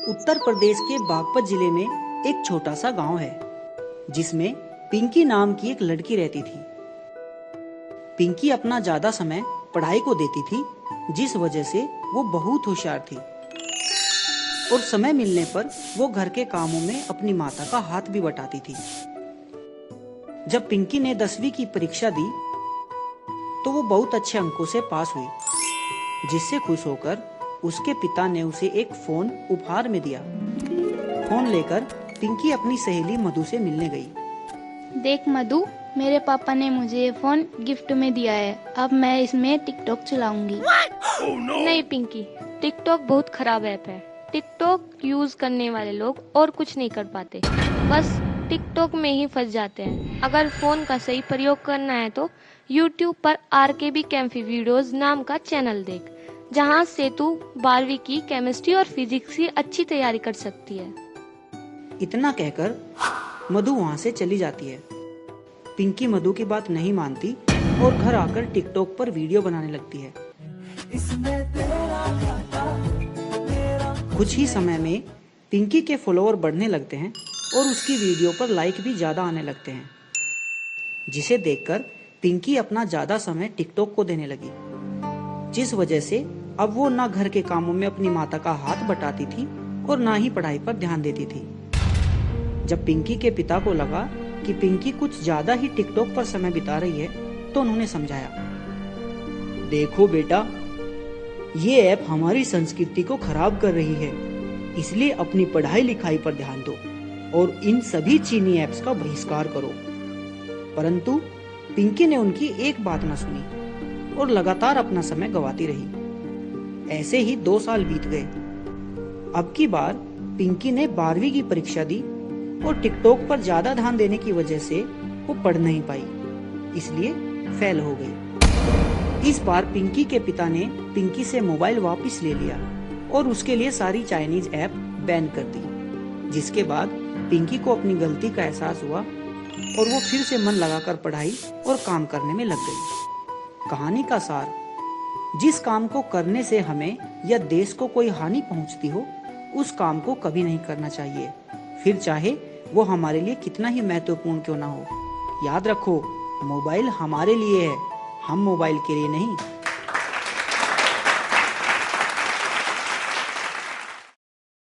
उत्तर प्रदेश के बागपत जिले में एक छोटा सा गांव है जिसमें पिंकी नाम की एक लड़की रहती थी। पिंकी अपना ज्यादा समय पढ़ाई को देती थी, जिस वजह से वो बहुत होशियार थी और समय मिलने पर वो घर के कामों में अपनी माता का हाथ भी बटाती थी। जब पिंकी ने 10वीं की परीक्षा दी तो वो बहुत अच्छे अंकों से पास हुई, जिससे खुश होकर उसके पिता ने उसे एक फोन उपहार में दिया। फोन लेकर पिंकी अपनी सहेली मधु से मिलने गई। देख मधु, मेरे पापा ने मुझे ये फोन गिफ्ट में दिया है। अब मैं इसमें टिकटॉक चलाऊंगी। Oh, no! नहीं पिंकी, टिकटॉक बहुत खराब ऐप है। टिकटॉक यूज करने वाले लोग और कुछ नहीं कर पाते, बस टिकटॉक में ही फंस जाते हैं। अगर फोन का सही प्रयोग करना है तो यूट्यूब पर RKB कैम्फी वीडियोस नाम का चैनल देख, जहां से तू 12वीं की केमिस्ट्री और फिजिक्स की अच्छी तैयारी कर सकती है। इतना कहकर मधु वहां से चली जाती है। पिंकी मधु की बात नहीं मानती और घर आकर टिकटॉक पर वीडियो बनाने लगती है। कुछ ही समय में पिंकी के फॉलोअर बढ़ने लगते हैं और उसकी वीडियो पर लाइक भी ज्यादा आने लगते हैं, जिसे देखकर पिंकी अपना ज्यादा समय टिकटॉक को देने लगी, जिस वजह से अब वो ना घर के कामों में अपनी माता का हाथ बटाती थी और ना ही पढ़ाई पर ध्यान देती थी। जब पिंकी के पिता को लगा कि पिंकी कुछ ज्यादा ही टिकटॉक पर समय बिता रही है तो उन्होंने समझाया, देखो बेटा, ये ऐप हमारी संस्कृति को खराब कर रही है, इसलिए अपनी पढ़ाई लिखाई पर ध्यान दो और इन सभी चीनी ऐप्स का बहिष्कार करो। परंतु पिंकी ने उनकी एक बात न सुनी और लगातार अपना समय गंवाती रही। ऐसे ही 2 साल बीत गए। अब की बार पिंकी ने 12वीं की परीक्षा दी और टिकटॉक पर ज्यादा ध्यान देने की वजह से वो पढ़ नहीं पाई, इसलिए फेल हो गई। इस बार पिंकी के पिता ने पिंकी से मोबाइल वापस ले लिया और उसके लिए सारी चाइनीज ऐप बैन कर दी, जिसके बाद पिंकी को अपनी गलती का एहसास हुआ और वो फिर से मन लगाकर पढ़ाई और काम करने में लग गई। कहानी का सार, जिस काम को करने से हमें या देश को कोई हानि पहुंचती हो, उस काम को कभी नहीं करना चाहिए, फिर चाहे वो हमारे लिए कितना ही महत्वपूर्ण क्यों ना हो। याद रखो, मोबाइल हमारे लिए है, हम मोबाइल के लिए नहीं।